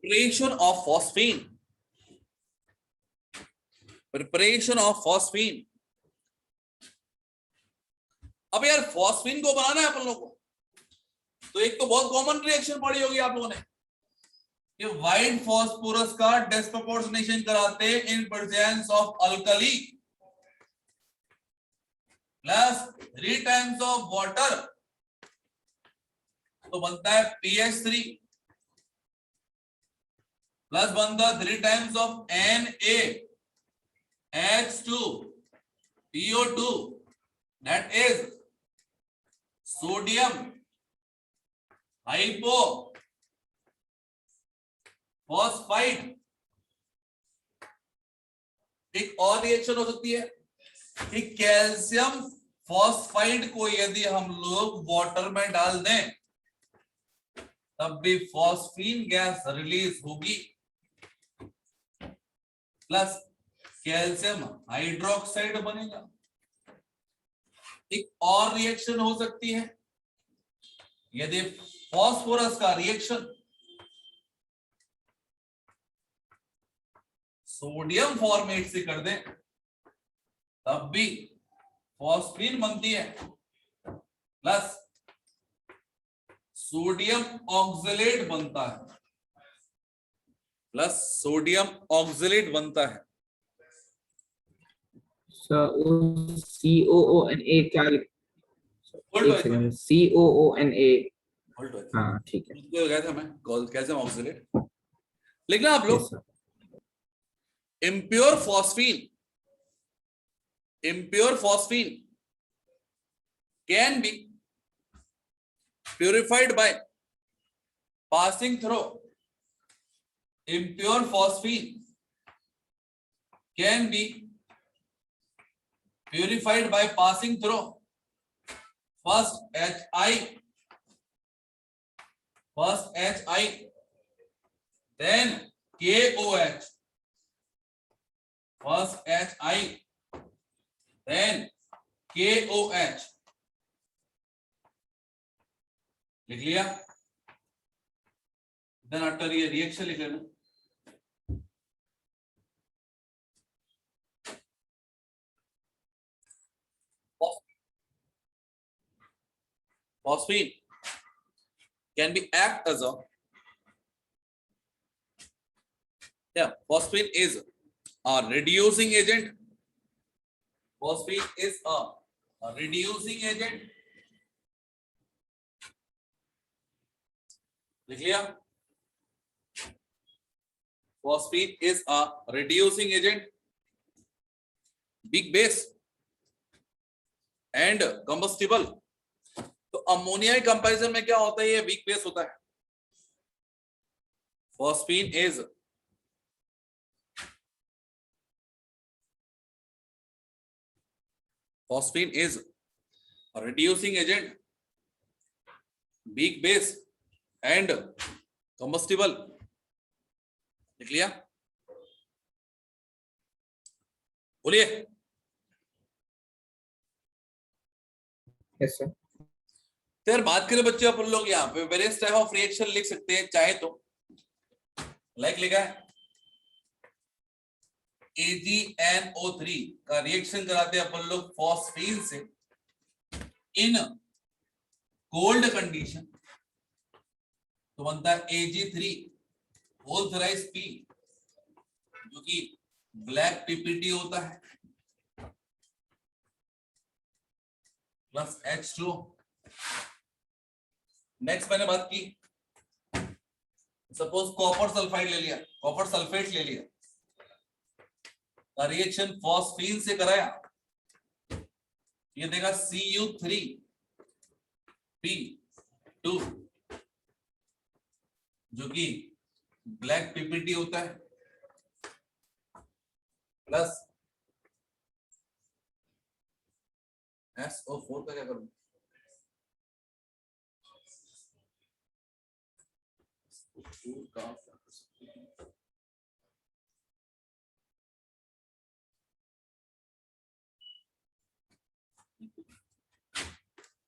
Preparation of phosphine, preparation of phosphine. अब यार phosphine को बनाना है अपन लोगों को, तो एक तो बहुत कॉमन रिएक्शन पढ़ी होगी आप लोगों ने कि व्हाइट फॉस्फोरस का डिस्प्रोपोर्शनेशन कराते in presence of alkali plus 3 times of water, तो बनता है PH3 प्लस बनता 3 times of NaH2PO2, that is sodium hypophosphide. एक और रिएक्शन हो सकती है कि कैल्शियम फॉस्फाइड को यदि हम लोग वाटर में डाल दें तब भी फॉस्फीन गैस रिलीज होगी प्लस कैल्शियम हाइड्रोक्साइड बनेगा। एक और रिएक्शन हो सकती है यदि फॉस्फोरस का रिएक्शन सोडियम फॉर्मेट से कर दें तब भी फॉस्फीन बनती है प्लस सोडियम ऑक्सलेट बनता है, प्लस सोडियम ऑक्सलेट बनता है। COONA क्या COONA? हाँ ठीक है, गया था मैं कैल्शियम ऑक्सलेट। लिखना आप लोग impure phosphine can be purified by passing through, impure phosphine can be purified by passing through first HI, then KOH, first HI, then KOH। लिख लिया? Then after ये रिएक्शन लिख लेना। Phosphine can be act as phosphine is a reducing agent. Phosphine is a reducing agent. लिख लिया? Phosphine is a reducing agent, weak base and combustible। तो ammonia के comparison में क्या होता है, ये वीक बेस होता है। Phosphine is reducing agent, weak base and combustible. लिख लिया? बोलिए। Yes sir. तो यार बात करें बच्चे अपन लोग यहाँ पे वेरियस टाइप ऑफ रिएक्शन लिख सकते हैं चाहे तो, लाइक लिखा है AgNO3 का रिएक्शन कराते हैं अपन लोग फॉस्फीन से इन कोल्ड कंडीशन, तो बनता है Ag3 होल थ्राइस P जो कि ब्लैक PPT होता है प्लस H2। नेक्स्ट मैंने बात की, सपोज कॉपर सल्फाइड ले लिया, कॉपर सल्फेट ले लिया, रिएक्शन फॉस्फीन से कराया, ये देगा Cu3P2 जो कि ब्लैक PPT होता है प्लस SO4 का क्या करूं,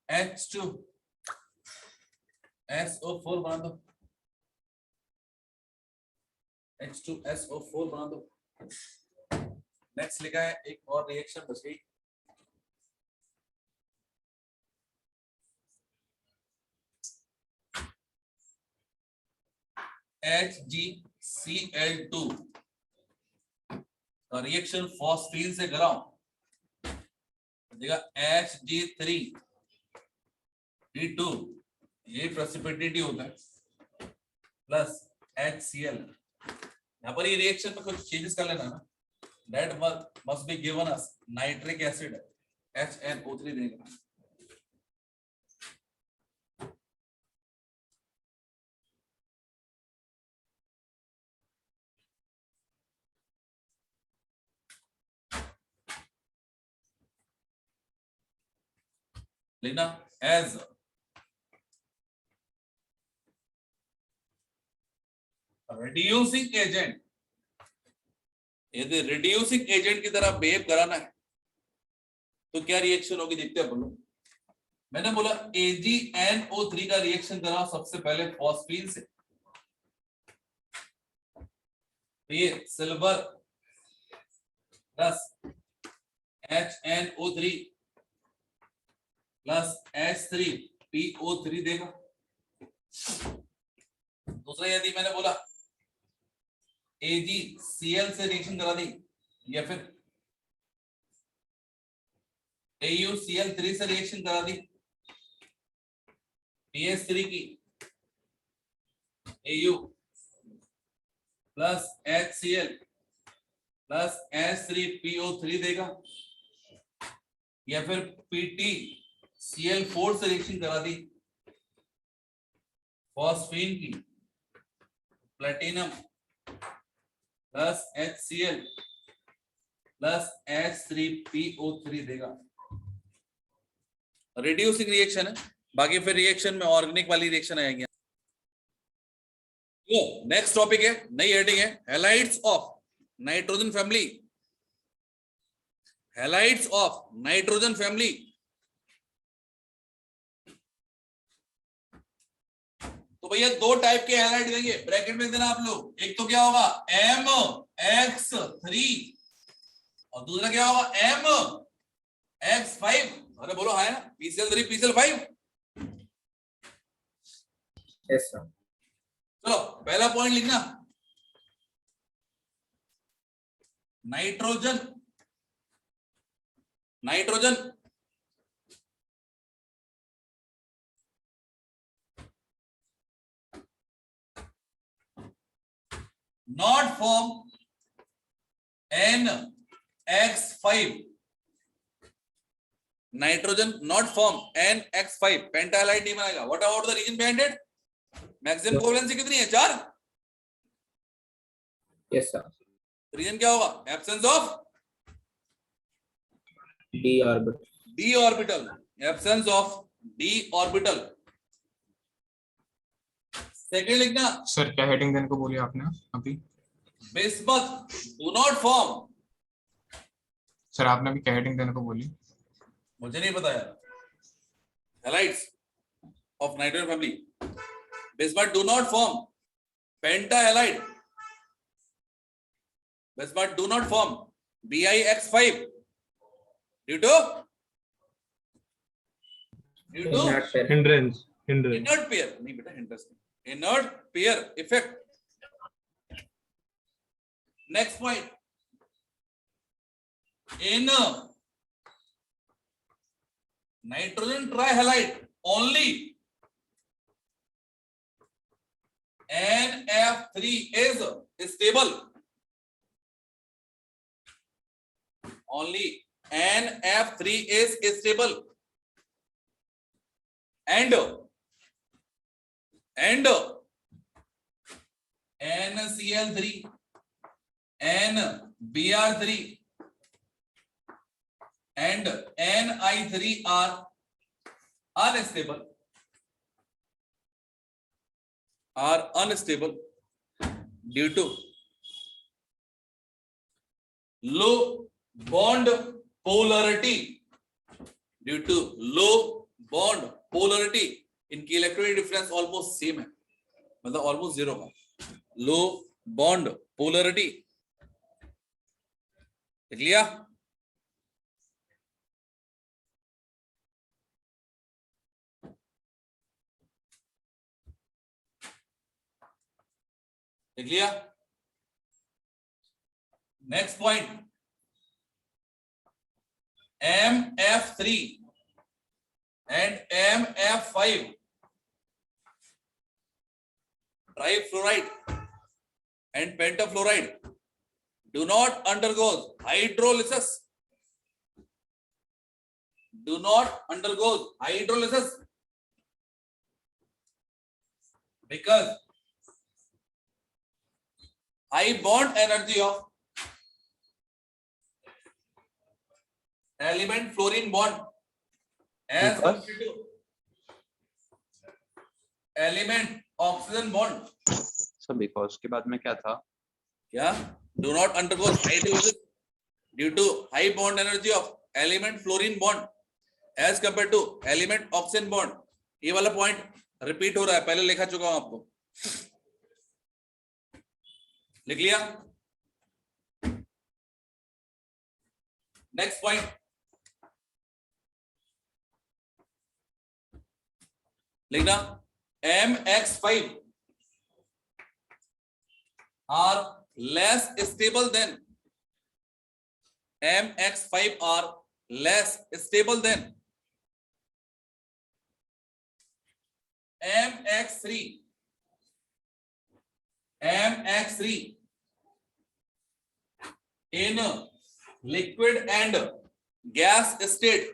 H2 SO4 बना दो, H2SO4 बना दो। नेक्स्ट लिखा है एक और रिएक्शन बच गई, HgCl2 का रिएक्शन फॉस्फीन से कराओ, देखा Hg3B2 ये प्रेसिपिटेटिव होता है प्लस HCl। यहाँ पर ये रिएक्शन में कुछ चेंजेस कर लेना ना, that must be given us nitric acid HNO3 देगा। लेना as reducing agent, यदि रिड्यूसिंग एजेंट की तरह बिहेव कराना है तो क्या रिएक्शन होगी देखते हैं अपन लोग। मैंने बोला AgNO3 का रिएक्शन कराओ सबसे पहले फॉस्फीन से, ये silver plus HNO3 plus H3PO3 देगा। दूसरा यदि मैंने बोला AgCl से रिएक्शन करा दी या फिर AuCl3 से रिएक्शन करा दी, PS3 की Au plus HCl plus H3PO3 देगा, या फिर PtCl4 से रिएक्शन करा दी फॉस्फीन की platinum plus HCl plus H3PO3 देगा। रिड्यूसिंग रिएक्शन है, बाकी फिर रिएक्शन में ऑर्गेनिक वाली रिएक्शन आएंगे। नेक्स्ट टॉपिक है, नई हेडिंग है, halides of nitrogen family. Halides of nitrogen family. तो भैया दो टाइप के हैलाइड देंगे, ब्रैकेट में देना आप लोग। एक तो क्या होगा MX3 और दूसरा क्या होगा MX5। अरे बोलो है ना, PCl3 PCl5। Yes sir. चलो पहला पॉइंट लिखना, nitrogen nitrogen not form NX5, nitrogen not form NX5, pentahalide नहीं बनेगा। What about the reason behind it? Maximum covalency कितनी है? 4। Yes sir. रीजन क्या होगा? Absence of d orbital, absence of d orbital. Second लिखना sir, क्या heading देने को बोली आपने अभी? Bismuth do not form. Sir आपने अभी क्या हेडिंग देने को बोली? मुझे नहीं पता यार। Halides of nitrogen family, bismuth do not form pentahalide, bismuth do not form BiX5 due to hindrance inert pair, नहीं बेटा hindrance, inert pair effect। next point, in nitrogen trihalide only NF3 is stable, only NF3 is stable, and NCl3 NBr3 and Ni3 are unstable due to low bond polarity, इनकी electronic difference almost same है, मतलब almost 0 का। लो bond polarity देख लिया। देख लिया। Next point MF3 and MF5 trifluoride and pentafluoride do not undergo hydrolysis. Do not undergo hydrolysis because high bond energy of element fluorine bond as compared to element oxygen bond. सब because के बाद में क्या था? क्या? Do not undergo hydrolysis due to high bond energy of element fluorine bond as compared to element oxygen bond. ये वाला point repeat हो रहा है, पहले लिखा चुका हूं आपको, लिख लिया। नेक्स्ट पॉइंट लिखना MX5 are less stable than MX5 are less stable than MX3 in liquid and gas state.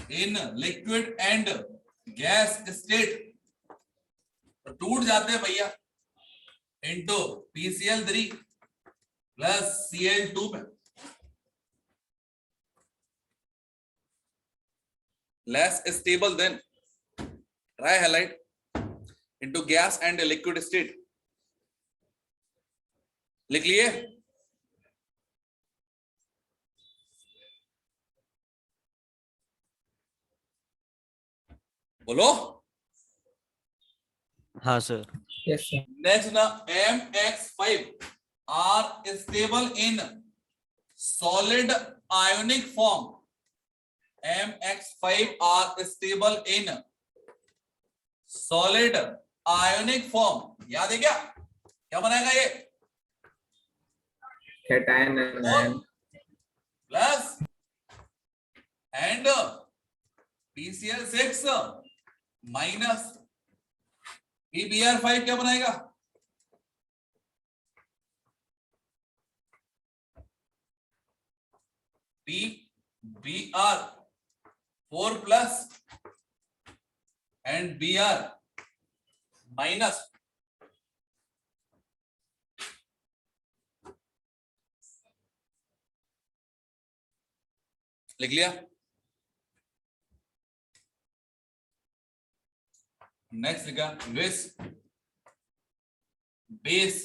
In liquid and gas state तो टूट जाते हैं भैया इंटू PCl3 प्लस Cl2 में, less stable than trihalide into gas and liquid state. लिख लिए? बोलो। हाँ सर। Yes, sir. नेक्स्ट ना MX5 are stable in solid ionic form. MX5 are stable in solid ionic form. याद है क्या? क्या बनाएगा ये? Cation and ion. Plus and PCl6 minus PBr5 क्या बनाएगा? PBr4 plus and Br minus लिख लिया। नेक्स्ट लिखा विस बेस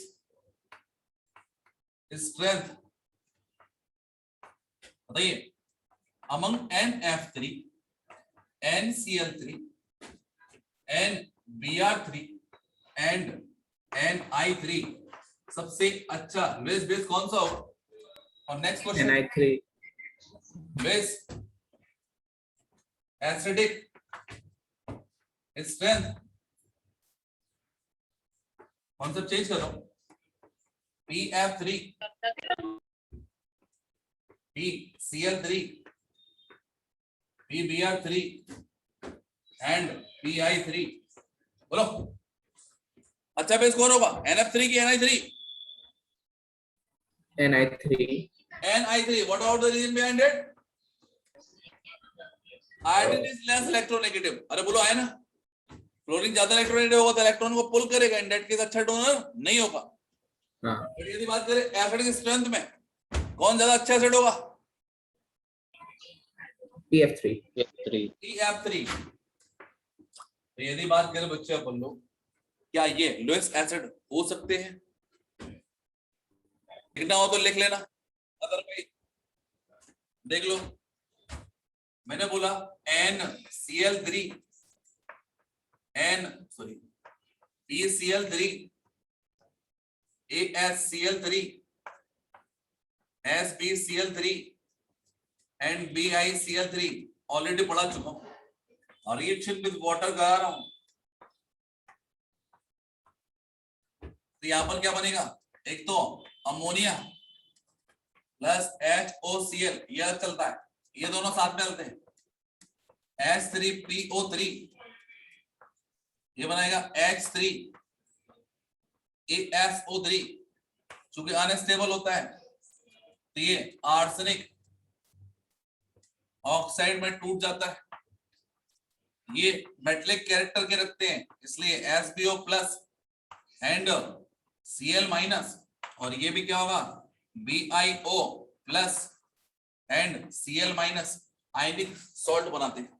स्ट्रेंथ बताइए among NF3 NCl3 NBr3 and NI3 सबसे अच्छा लुईस बेस कौन सा होगा? और next question Ni3. Base acidic strength concept change करो PF3 PCl3 PBr3 and PI3 बोलो अच्छा बेस कौन होगा? NF3 की NI3? Ni3. NI3 what about the reason behind it? Iodine is less electronegative. अरे बोलो आए ना, फ्लोरीन ज्यादा इलेक्ट्रोनेगेटिव होगा तो इलेक्ट्रॉन को पुल करेगा, इन दैट केस अच्छा डोनर नहीं होगा। हाँ. यदि बात करें एसिडिक स्ट्रेंथ में कौन ज्यादा अच्छा एसिड होगा? PF3. PF3। तो यदि बात करें बच्चे अपन लोग क्या ये लोएस्ट एसिड हो सकते हैं? लिखना हो तो लिख लेना, अदरवाइज देख लो। मैंने बोला PCl3 AsCl3 SbCl3 and BiCl3 already पढ़ा चुका हूं, और रिएक्शन विद वाटर करा रहा हूं। तो यहां पर क्या बनेगा, एक तो अमोनिया प्लस HOCl, यह चलता है, ये दोनों साथ में चलते हैं, H3PO3, ये बनाएगा H3ASO3, चूंकि अनस्टेबल होता है तो ये आर्सेनिक ऑक्साइड में टूट जाता है, ये मेटलिक कैरेक्टर के रखते हैं, इसलिए SbO plus and Cl minus, और ये भी क्या होगा BiO plus and Cl minus, ionic salt बनाते हैं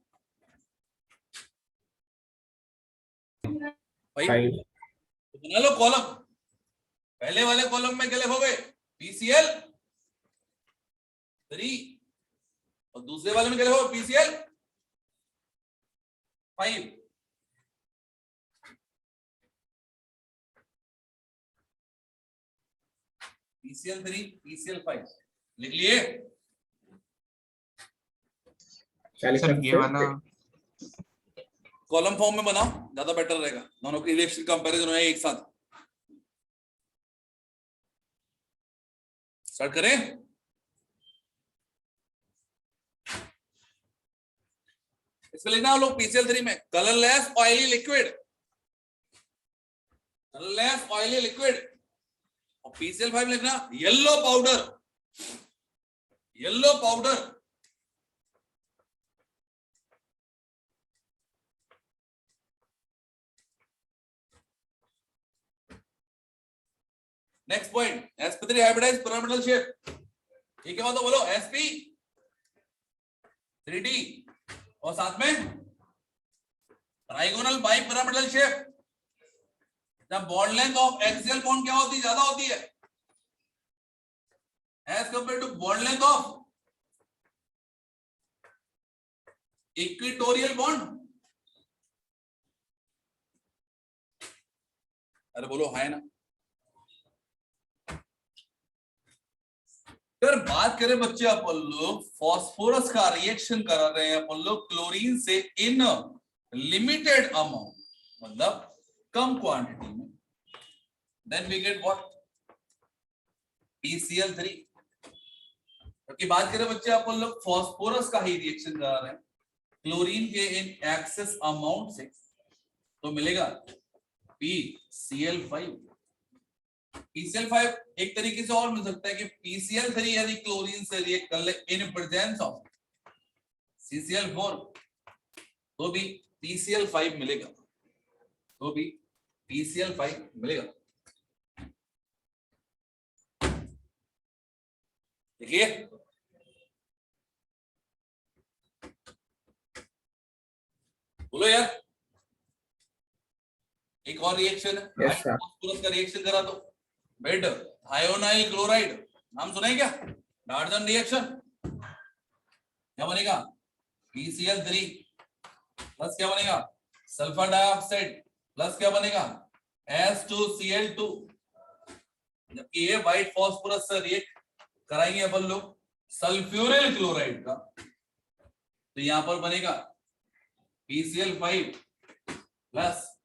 भाई। 5. तो बना लो कॉलम, पहले वाले कॉलम में क्या लिखोगे PCl3, और दूसरे वाले में क्या लिखोगे PCl5। PCl3 PCl5 लिख लिए। सर ये वाला कॉलम फॉर्म में बनाओ, ज्यादा बेटर रहेगा, दोनों की रिएक्शन कंपैरिजन है एक साथ। स्टार्ट करें। इसमें लिखना हम लोग PCl3 में colourless oily liquid, colourless oily liquid, और PCl5 लिखना yellow powder, yellow powder. Next point, sp3 hybridised pyramidal shape, ये क्या होता है बोलो, sp3d, और साथ में ट्राइगोनल बाई पिरामिडल शेप। जब bond length of axial bond क्या होती है, ज्यादा होती है as compare to bond length of equatorial bond. अरे बोलो हाय ना। अगर बात करें बच्चे, अपन लोग फास्फोरस का रिएक्शन करा रहे हैं अपन लोग क्लोरीन से इन लिमिटेड अमाउंट, मतलब कम क्वांटिटी में, then we get what PCl3। क्योंकि बात करें बच्चे अपन लोग फास्फोरस का ही रिएक्शन करा रहे हैं क्लोरीन के इन एक्सेस अमाउंट से, तो मिलेगा PCl5। PCl5 एक तरीके से और मिल सकता है कि PCl3 यदि क्लोरीन से रिएक्ट कर ले इन प्रेजेंस ऑफ CCl4 तो भी PCl5 मिलेगा, तो भी PCl5 मिलेगा। देखिए बोलो यार, एक और रिएक्शन है, Yes, sir. फास्फोरस का रिएक्शन करा दो, बेड थायोनाइल क्लोराइड, नाम सुना है क्या, डार्जन रिएक्शन। क्या बनेगा PCl3 प्लस क्या बनेगा सल्फर डाइऑक्साइड प्लस क्या बनेगा S2Cl2, जबकि ये व्हाइट फास्फोरस से रिएक्ट कराएंगे अपन लोग सल्फ्यूरिल क्लोराइड का, तो यहां पर बनेगा PCl5 प्लस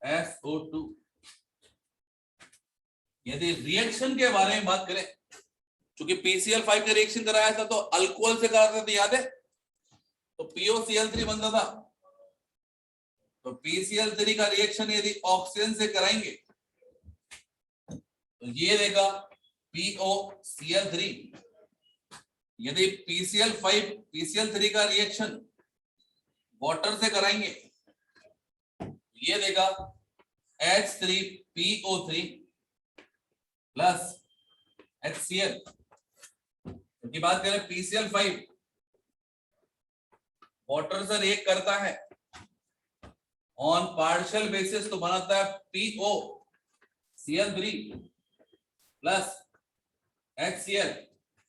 SO2। यदि रिएक्शन के बारे में बात करें, क्योंकि PCl5 का रिएक्शन कराया था तो अल्कोहल से कराया था, तो याद है, तो POCl3 बनता था, तो PCl3 का रिएक्शन यदि ऑक्सीजन से कराएंगे तो ये देगा POCl3। यदि PCl3 का रिएक्शन वाटर से कराएंगे ये देगा H3PO3 प्लस HCl। क्योंकि बात करें PCl5 वाटर से रिएक्ट करता है ऑन पार्शियल बेसिस, तो बनाता है POCl3 plus HCl।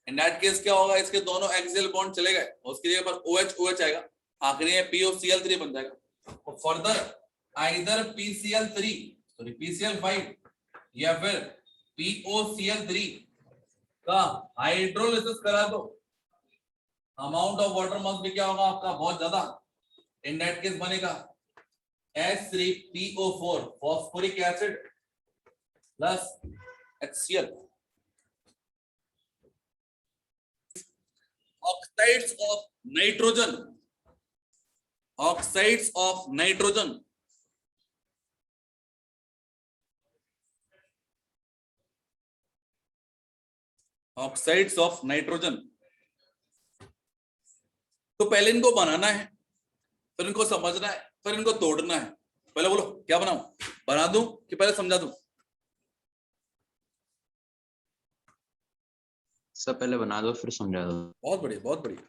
In that case क्या होगा, इसके दोनों एक्सियल बॉन्ड चले गए और उसके जगह पर OH आएगा, आखिरी में POCl3 बन जाएगा। और फर्दर आइदर PCl5 या फिर POCl3 का हाइड्रोलिसिस करा दो, अमाउंट ऑफ वाटर मस्ट भी क्या होगा आपका, बहुत ज्यादा। इन दैट केस बनेगा H3PO4 phosphoric acid plus HCl। Oxides of nitrogen, oxides of nitrogen, oxides of nitrogen. तो पहले इनको बनाना है, फिर इनको समझना है, फिर इनको तोड़ना है। पहले बोलो क्या बनाऊं, बना दूं कि पहले समझा दूं? सब पहले बना दो फिर समझा दो। बहुत बढ़िया, बहुत बढ़िया।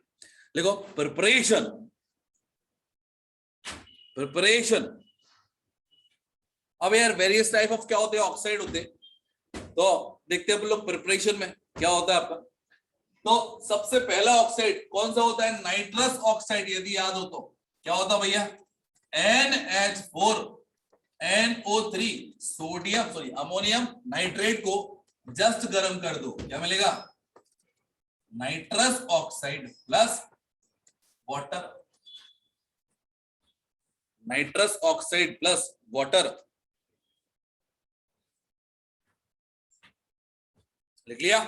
देखो प्रिपरेशन, प्रिपरेशन। अब यार वेरियस टाइप ऑफ क्या होते हैं, ऑक्साइड होते हैं। तो देखते हैं हम लोग प्रिपरेशन में क्या होता है आपका। तो सबसे पहला ऑक्साइड कौन सा होता है, नाइट्रस ऑक्साइड। यदि याद हो तो क्या होता है भैया, NH4NO3 sodium sorry ammonium nitrate को जस्ट गर्म कर दो, क्या मिलेगा, nitrous oxide plus water, nitrous oxide plus water. लिख लिया?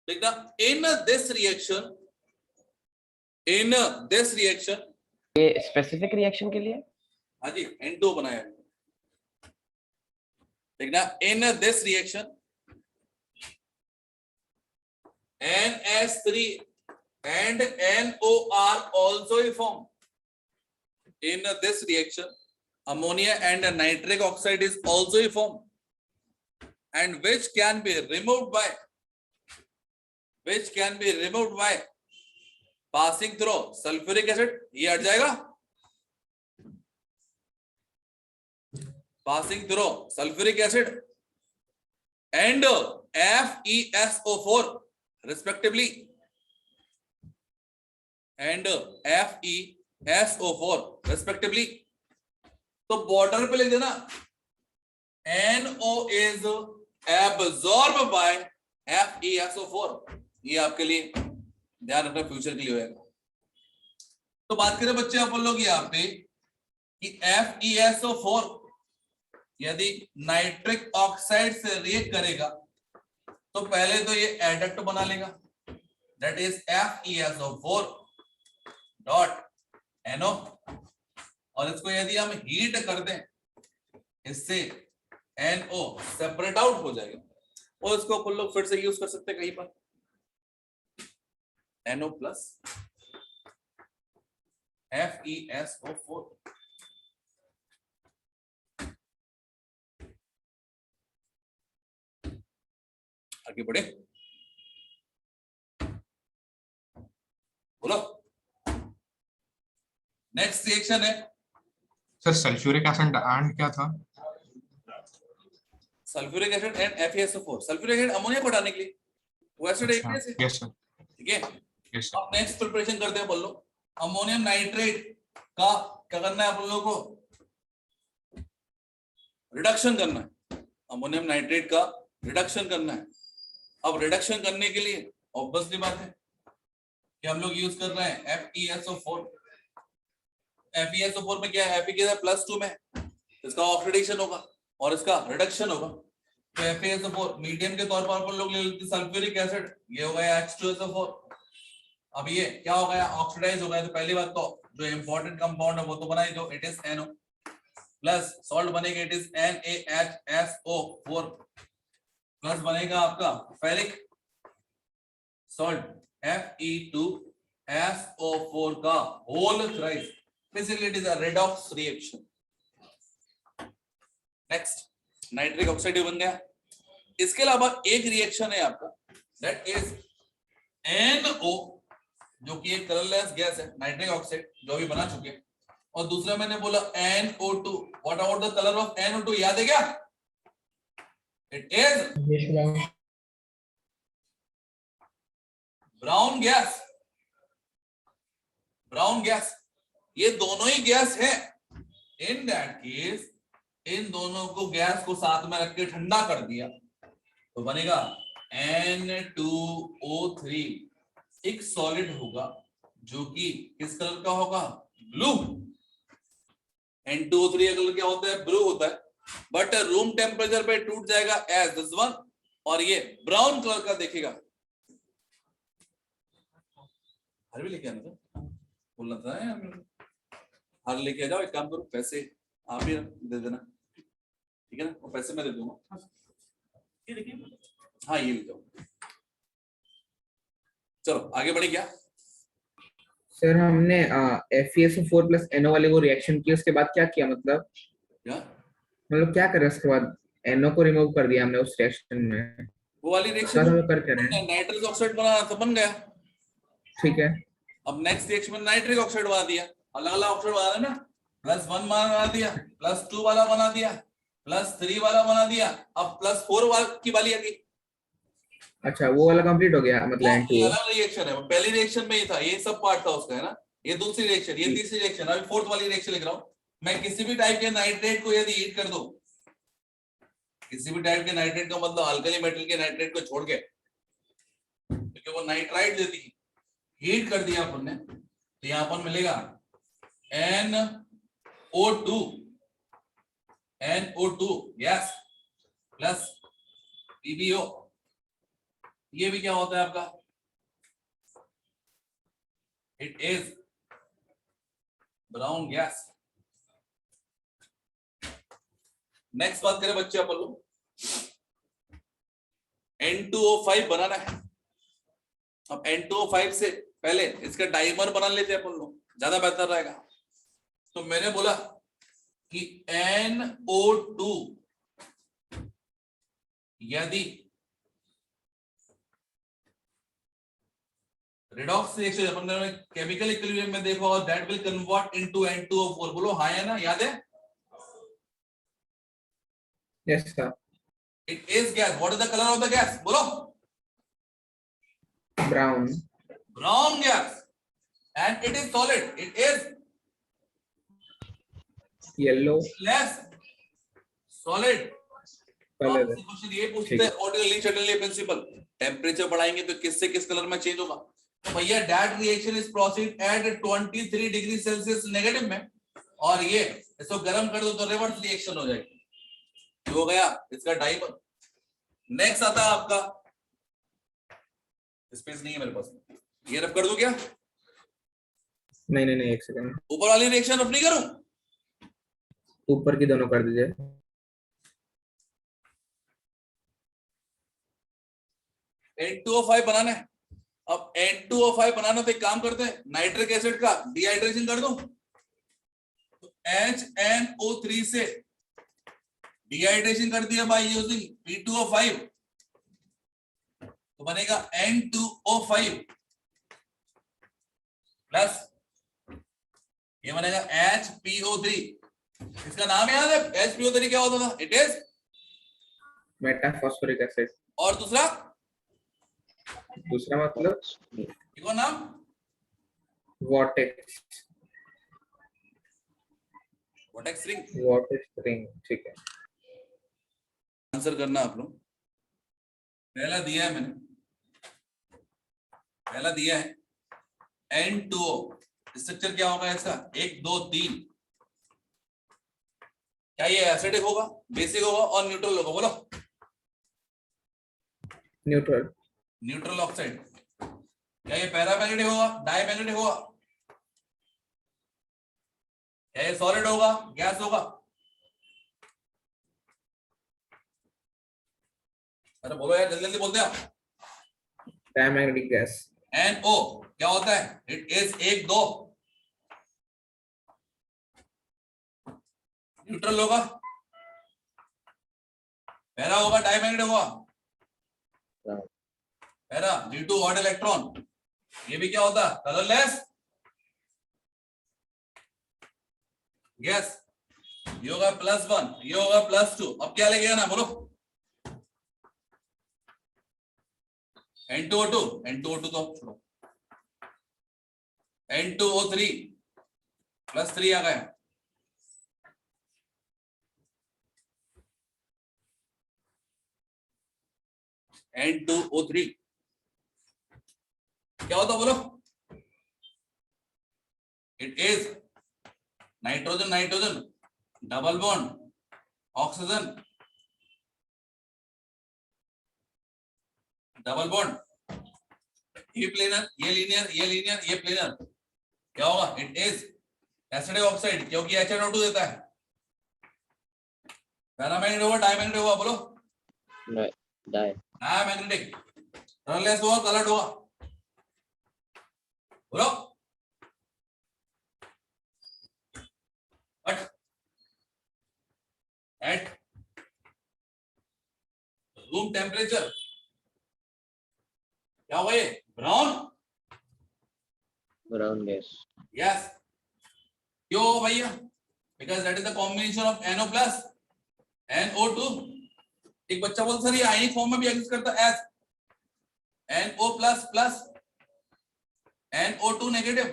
देखना in this reaction, in this reaction, ये स्पेसिफिक रिएक्शन के लिए, हाँ जी N2 बनाया। देखना in this reaction NH3 and NO are also formed. In this reaction ammonia and nitric oxide is also formed, and which can be removed by passing through sulfuric acid। ये हट जाएगा, passing through sulfuric acid and FeSO4 respectively, and FeSO4 respectively। तो border पे लिख देना NO is absorbed by FeSO4। ये आपके लिए ध्यान रखना, फ्यूचर के लिए होगा। तो बात करें बच्चे अपन लोग यहाँ पे कि FeSO4 यदि नाइट्रिक ऑक्साइड से रिएक्ट करेगा तो पहले तो ये एडक्ट बना लेगा, that is FeSO4 dot NO। और इसको यदि हम हीट कर दें, इससे NO सेपरेट आउट हो जाएगा और इसको अपन लोग फिर से यूज कर सकते हैं कहीं पर, NO प्लस FeSO4। आगे बढ़े, बोलो। नेक्स्ट रिएक्शन है सर सल्फ्यूरिक एसिड एंड क्या था, sulphuric acid and FeSO4। Sulphuric acid ammonia को हटाने के लिए, वो एसिड एक है, यस सर, ठीक है। Yes sir. अब नेक्स्ट प्रिपरेशन करते हैं, बोल लो। अमोनियम नाइट्रेट का क्या करना है अपन लोगों को, रिडक्शन करना है। अमोनियम नाइट्रेट का रिडक्शन करना है। अब रिडक्शन करने के लिए ऑब्वियसली बात है कि हम लोग यूज कर रहे हैं FeSO4। FeSO4 में क्या है, Fe के साथ +2 में इसका ऑक्सीडेशन होगा और इसका रिडक्शन होगा। तो FeSO4 मीडियम के तौर पर अपन लोग ले लेते हैं सल्फ्यूरिक एसिड, ये हो गया H2SO4। अब ये क्या हो गया, ऑक्सीडाइज हो गया। तो पहली बात तो जो इंपॉर्टेंट कंपाउंड है वो तो बना ही दो, it is NO plus salt बनेगा, इट इज NaHSO4 प्लस बनेगा आपका फेरिक सॉल्ट Fe2SO4 का whole thrice. Basically it is a redox reaction. Next nitric oxide बन गया। इसके अलावा एक रिएक्शन है आपका, दैट इज NO, जो कि एक कलरलेस गैस है, नाइट्रिक ऑक्साइड जो अभी बना चुके हैं। और दूसरा मैंने बोला NO2। What about the colour of NO2, याद है क्या? It is brown gas। brown gas ये दोनों ही गैस है, इन दैट केस इन दोनों को गैस को साथ में रख के ठंडा कर दिया तो बनेगा N2O3, एक सॉलिड होगा जो कि किस कलर का होगा, ब्लू। N2O3 का कलर क्या होता है, ब्लू होता है, बट रूम टेम्परेचर पे टूट जाएगा एज दिस वन, और ये ब्राउन कलर का देखेगा। हर भी लेके आना था, बोलना था यार, हर लेके आ जाओ। एक काम करो, पैसे आप ही दे देना, ठीक है ना, वो पैसे मैं दे दूंगा। ये देखिए, हाँ ये ले जाओ। चलो आगे बढ़े क्या। सर हमने FeSO4 प्लस NO वाले को रिएक्शन किया, उसके बाद क्या किया, मतलब क्या क्या करें उसके बाद? NO को रिमूव कर दिया हमने उस रिएक्शन में। वो वाली सर रिएक्शन हम लोग कर क्या रहे हैं? नाइट्रस ऑक्साइड बनाना तो बन गया। ठीक है, अब नेक्स्ट रिएक्शन में नाइट्रिक ऑक्साइड बना दिया, अलग अलग ऑक्साइड बना देना, +1 बना दिया, +2 वाला बना दिया, +3 वाला बना दिया, अब +4 वाला की वाली आ गई। अच्छा वो वाला कंप्लीट हो गया, मतलब ये N2O। अलग रिएक्शन है, पहली रिएक्शन में ही था, ये सब पार्ट था उसका, है ना। ये दूसरी रिएक्शन, ये तीसरी रिएक्शन, अभी फोर्थ वाली रिएक्शन लिख रहा हूं मैं। किसी भी टाइप के नाइट्रेट को यदि हीट कर दो, किसी भी टाइप के नाइट्रेट का मतलब अल्कली मेटल के नाइट्रेट को छोड़ के, क्योंकि वो नाइट्राइट देती है, हीट कर दिया अपन ने तो यहां पर मिलेगा NO2 गैस प्लस PbO। ये भी क्या होता है आपका, it is brown gas. Next बात करें बच्चे अपन लोग, N2O5 बनाना है। अब N2O5 से पहले इसका डाइमर बना लेते हैं अपन लोग, ज्यादा बेहतर रहेगा। तो मैंने बोला कि NO2 यदि रिडॉक्स रिएक्शन अपन ने केमिकल इक्विलिब्रियम में देखा और that will convert into N2O4, बोलो हाँ या ना, याद है? Yes sir. It is gas, what is the colour of the gas, बोलो? Brown. Brown gas, and it is solid, it is yellow. Less solid. Colour. Question ये पूछते हैं ऑर्डिनरी चटनली प्रिंसिपल, टेम्परेचर बढ़ाएंगे तो किससे किस कलर में चेंज होगा। तो भैया that reaction is proceed at 23 degree Celsius negative में, और ये इसको गर्म कर दो तो रिवर्स रिएक्शन हो जाएगी। हो गया इसका डाइमर। नेक्स्ट आता है आपका, स्पेस नहीं है मेरे पास, ये रफ कर दो क्या? नहीं एक सेकंड, ऊपर वाली रिएक्शन रफ नहीं करूं? ऊपर की दोनों कर दीजिए। N2O5 बनाना है। अब N2O5 बनाना तो एक काम करते हैं, नाइट्रिक एसिड का डिहाइड्रेशन कर दो, तो HNO3 से डिहाइड्रेशन कर दिया बाय यूजिंग P2O5, तो बनेगा N2O5 प्लस ये बनेगा HPO3। इसका नाम याद है? HPO3 क्या होता था? It is metaphosphoric acid. और दूसरा मतलब इको नाम vortex. Vortex ring. Vortex ring, ठीक है। आंसर करना आप लोग। पहला दिया है मैंने, पहला दिया है N2O, स्ट्रक्चर क्या होगा इसका? 1 2 3। क्या ये एसिडिक होगा, बेसिक होगा और न्यूट्रल होगा? बोलो। न्यूट्रल। Neutral oxide. क्या ये पैरामैग्नेटिक होगा, डायमैग्नेटिक होगा? क्या ये सॉलिड होगा, गैस होगा? अरे बोलो यार, जल्दी जल्दी बोलते हैं। Diamagnetic gas. NO क्या होता है? It is 1 2। न्यूट्रल होगा, पैरा होगा, डायमैग्नेटिक होगा? Para G2 hot electron. ये भी क्या होता है? Colourless gas. ये होगा +1, ये होगा +2। अब क्या लगेगा ना, बोलो? N2O2 तो छोड़ो, N2O3 +3 आ गया। N2O3 क्या होता बोलो? It is nitrogen nitrogen double bond oxygen double bond, ये प्लेनर ये लीनियर ये लीनियर ये प्लेनर, क्या होगा? इट इज एसिडिक ऑक्साइड क्योंकि HNO2 देता है। पैरामैग्नेटिक होगा डायमैग्नेटिक होगा बोलो? डायमैग्नेटिक। कलरलेस होगा कलर्ड होगा बोलो? बट एट रूम टेम्परेचर क्या होगा? ये ब्राउन गैस। यस। क्यों भैया? Because that is the combination of NO plus NO2। एक बच्चा बोल सर ये आयनिक फॉर्म में भी एग्जिस्ट करता है as NO plus plus NO2 negative,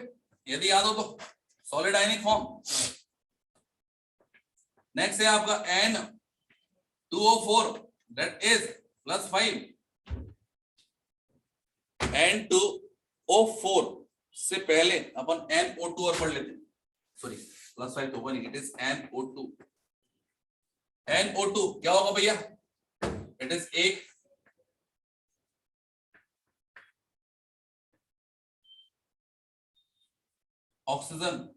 यदि याद हो तो सॉलिड आयनिक फॉर्म। नेक्स्ट है आपका N2O4 दैट इज +5। N2O4 से पहले अपन NO2 और पढ़ लेते हैं, सॉरी +5 तो बनी, इट इज NO2। NO2 क्या होगा भैया? इट इज एक ऑक्सीजन,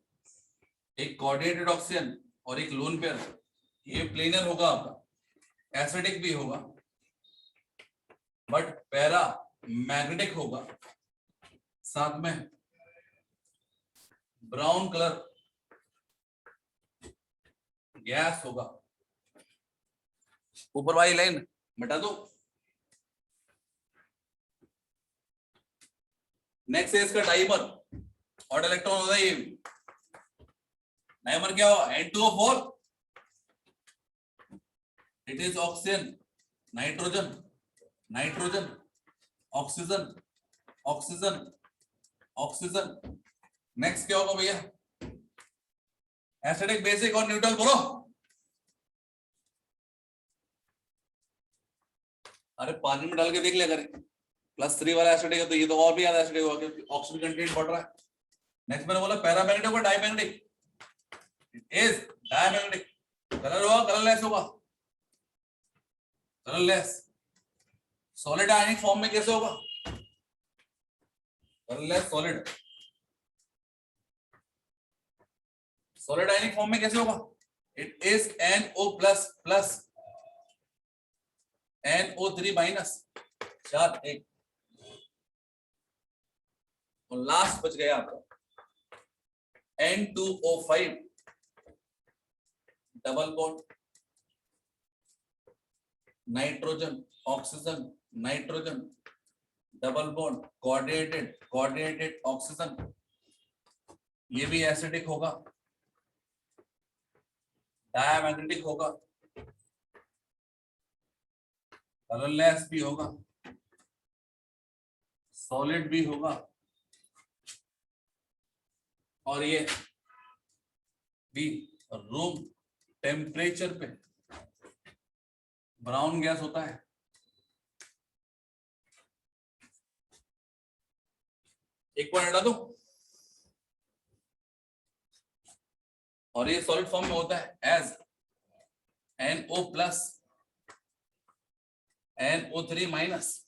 एक कोऑर्डिनेटेड ऑक्सीजन और एक लोन पेयर। ये प्लेनर होगा आपका, एसिडिक भी होगा बट पैरा मैग्नेटिक होगा, साथ में ब्राउन कलर गैस होगा। ऊपर वाली लाइन मिटा दो। नेक्स्ट है इसका डाइमर और इलेक्ट्रॉन होता है ये। डाइमर क्या होगा? N2O4 it is oxygen nitrogen nitrogen oxygen oxygen oxygen. Next क्या होगा भैया? एसिडिक बेसिक और न्यूट्रल बोलो? अरे पानी में डाल के देख लिया करें, +3 वाला एसिडिक है तो ये तो और भी ज्यादा एसिडिक होगा क्योंकि ऑक्सीजन कंटेंट बढ़ रहा है। नेक्स्ट मैंने बोला पैरामैग्नेटिक और diamagnetic, it is diamagnetic. Colour होगा कलरलेस होगा? कलरलेस। सॉलिड आयनिक फॉर्म में कैसे होगा? Colourless solid. Solid ionic form में कैसे होगा? It is NO plus plus NO3 minus 4 1 और लास्ट बच गया आपका N2O5 double bond nitrogen oxygen nitrogen double bond coordinated oxygen. ये भी एसिडिक होगा, डायमैग्नेटिक होगा, कलरलेस भी होगा, सॉलिड भी होगा और ये भी रूम टेम्परेचर पे ब्राउन गैस होता है। एक पॉइंट हटा दो। और ये सॉलिड फॉर्म में होता है as NO plus NO3 minus